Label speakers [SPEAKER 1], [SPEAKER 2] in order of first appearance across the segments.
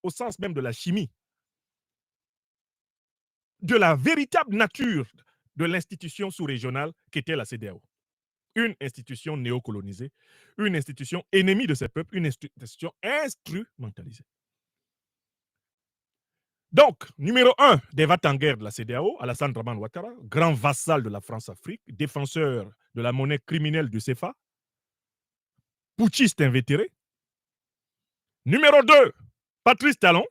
[SPEAKER 1] au sens même de la chimie, de la véritable nature de l'institution sous-régionale qu'était la CEDEAO. Une institution néocolonisée, une institution ennemie de ses peuples, une institution instrumentalisée. Donc, numéro 1 des va-t-en-guerre de la CEDEAO, Alassane Dramane Ouattara, grand vassal de la France-Afrique, défenseur de la monnaie criminelle du CFA, putschiste invétéré. Numéro 2, Patrice Talon,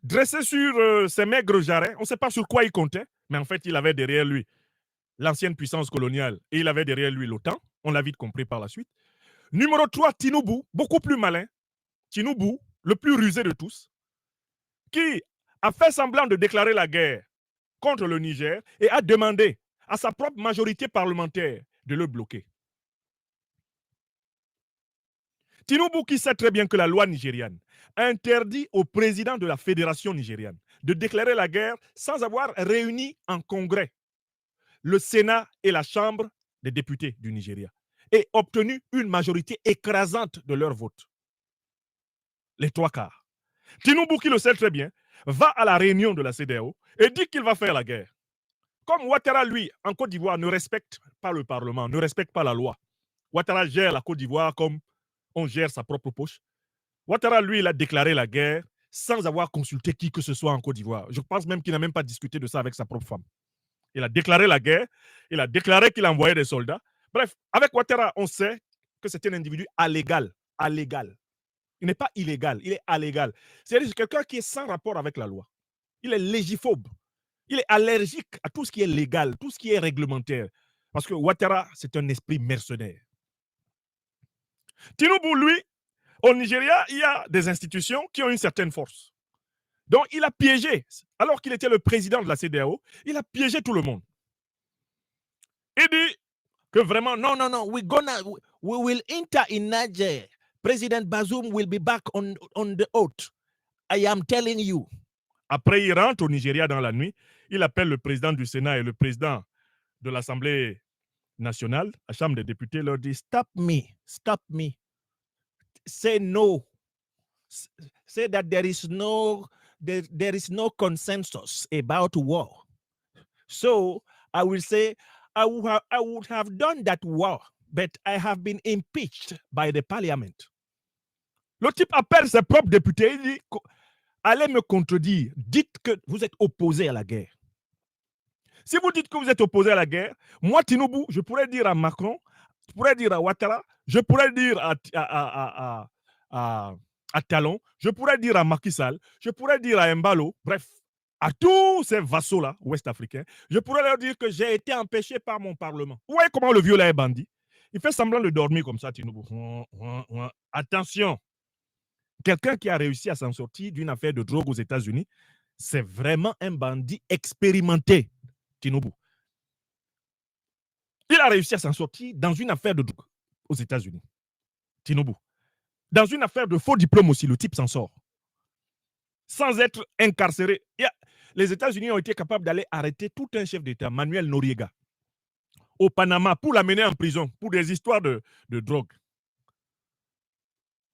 [SPEAKER 1] dressé sur ses maigres jarrets, on ne sait pas sur quoi il comptait, mais en fait, il avait derrière lui l'ancienne puissance coloniale et il avait derrière lui l'OTAN, on l'a vite compris par la suite. Numéro 3, Tinubu, beaucoup plus malin, Tinubu, le plus rusé de tous, qui a fait semblant de déclarer la guerre contre le Niger et a demandé à sa propre majorité parlementaire de le bloquer. Tinubu, qui sait très bien que la loi nigériane interdit au président de la fédération nigériane de déclarer la guerre sans avoir réuni en congrès le Sénat et la Chambre des députés du Nigeria et obtenu une majorité écrasante de leur vote. Les 3/4. Tinubu, qui le sait très bien, va à la réunion de la CEDEAO et dit qu'il va faire la guerre. Comme Ouattara, lui, en Côte d'Ivoire, ne respecte pas le Parlement, ne respecte pas la loi. Ouattara gère la Côte d'Ivoire comme on gère sa propre poche. Ouattara, lui, il a déclaré la guerre sans avoir consulté qui que ce soit en Côte d'Ivoire. Je pense même qu'il n'a même pas discuté de ça avec sa propre femme. Il a déclaré la guerre, il a déclaré qu'il envoyait des soldats. Bref, avec Ouattara, on sait que c'est un individu allégal. Allégal. Il n'est pas illégal, il est allégal. C'est-à-dire quelqu'un qui est sans rapport avec la loi. Il est légiphobe. Il est allergique à tout ce qui est légal, tout ce qui est réglementaire. Parce que Ouattara, c'est un esprit mercenaire. Tinubu, lui, au Nigeria, il y a des institutions qui ont une certaine force. Donc, il a piégé, alors qu'il était le président de la CEDEAO, il a piégé tout le monde. Il dit que vraiment, non, we will enter in Niger. President Bazoum will be back on the oath. I am telling you. Après, il rentre au Nigeria dans la nuit. Il appelle le président du Sénat et le président de l'Assemblée nationale, la Chambre des députés, leur dit stop me. Say no. Say that there is no consensus about war. So I will say I would have done that war, but I have been impeached by the parliament. Le type appelle ses propres députés, il dit allez me contredire, dites que vous êtes opposé à la guerre. Si vous dites que vous êtes opposé à la guerre, moi, Tinubu, je pourrais dire à Macron, je pourrais dire à Ouattara, je pourrais dire à Talon, je pourrais dire à Macky Sall, je pourrais dire à Mbalo, bref, à tous ces vassaux-là, ouest-africains, je pourrais leur dire que j'ai été empêché par mon Parlement. Vous voyez comment le vieux là est bandit? Il fait semblant de dormir comme ça, Tinubu. Attention, quelqu'un qui a réussi à s'en sortir d'une affaire de drogue aux États-Unis, c'est vraiment un bandit expérimenté, Tinubu. Il a réussi à s'en sortir dans une affaire de drogue aux États-Unis, Tinubu. Dans une affaire de faux diplôme aussi, le type s'en sort. Sans être incarcéré. Les États-Unis ont été capables d'aller arrêter tout un chef d'État, Manuel Noriega, au Panama, pour l'amener en prison, pour des histoires de drogue.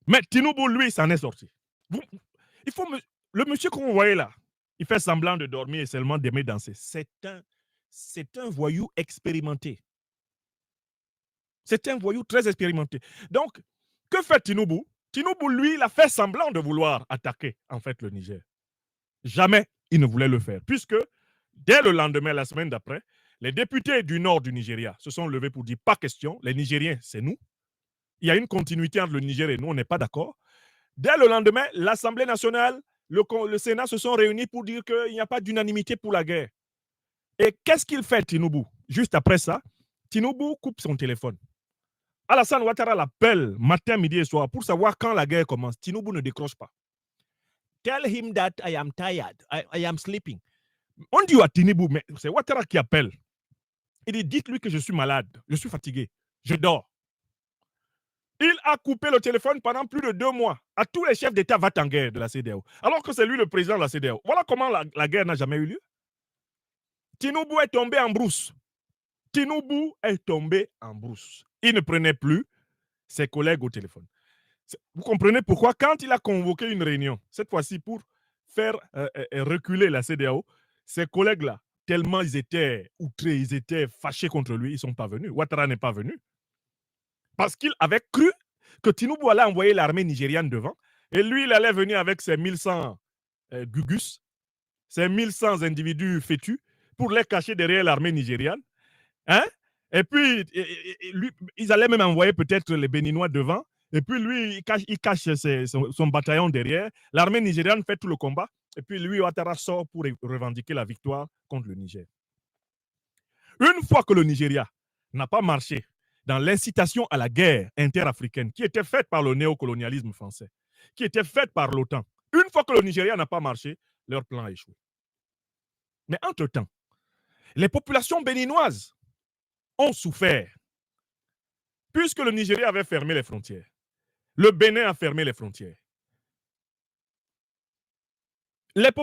[SPEAKER 1] Mais Tinubu, lui, s'en est sorti. Le monsieur que vous voyez là, il fait semblant de dormir et seulement d'aimer danser. C'est un voyou expérimenté. C'est un voyou très expérimenté. Donc, que fait Tinubu? Tinubu, lui, il a fait semblant de vouloir attaquer, en fait, le Niger. Jamais il ne voulait le faire, puisque dès le lendemain, la semaine d'après, les députés du nord du Nigeria se sont levés pour dire pas question, les Nigériens, c'est nous. Il y a une continuité entre le Niger et nous, on n'est pas d'accord. Dès le lendemain, l'Assemblée nationale, le Sénat se sont réunis pour dire qu'il n'y a pas d'unanimité pour la guerre. Et qu'est-ce qu'il fait, Tinubu? Juste après ça, Tinubu coupe son téléphone. Alassane Ouattara l'appelle matin, midi et soir pour savoir quand la guerre commence. Tinubu ne décroche pas. Tell him that I am tired, I am sleeping. On dit à Tinubu, mais c'est Ouattara qui appelle. Il dit, dites-lui que je suis malade, je suis fatigué, je dors. Il a coupé le téléphone pendant plus de 2 mois à tous les chefs d'État va-t-en-guerre de la CEDEAO, alors que c'est lui le président de la CEDEAO. Voilà comment la guerre n'a jamais eu lieu. Tinubu est tombé en brousse. Tinubu est tombé en brousse. Il ne prenait plus ses collègues au téléphone. Vous comprenez pourquoi, quand il a convoqué une réunion, cette fois-ci pour faire reculer la CEDEAO, ses collègues-là, tellement ils étaient outrés, ils étaient fâchés contre lui, ils ne sont pas venus. Ouattara n'est pas venu. Parce qu'il avait cru que Tinubu allait envoyer l'armée nigériane devant, et lui, il allait venir avec ses 1100 gugus, ces 1100 individus fétus, pour les cacher derrière l'armée nigériane. Hein? Et puis, lui, ils allaient même envoyer peut-être les Béninois devant. Et puis, lui, il cache son bataillon derrière. L'armée nigériane fait tout le combat. Et puis, lui, Ouattara sort pour revendiquer la victoire contre le Niger. Une fois que le Nigeria n'a pas marché dans l'incitation à la guerre interafricaine qui était faite par le néocolonialisme français, qui était faite par l'OTAN, une fois que le Nigeria n'a pas marché, leur plan a échoué. Mais entre-temps, les populations béninoises ont souffert, puisque le Nigeria avait fermé les frontières. Le Bénin a fermé les frontières. Les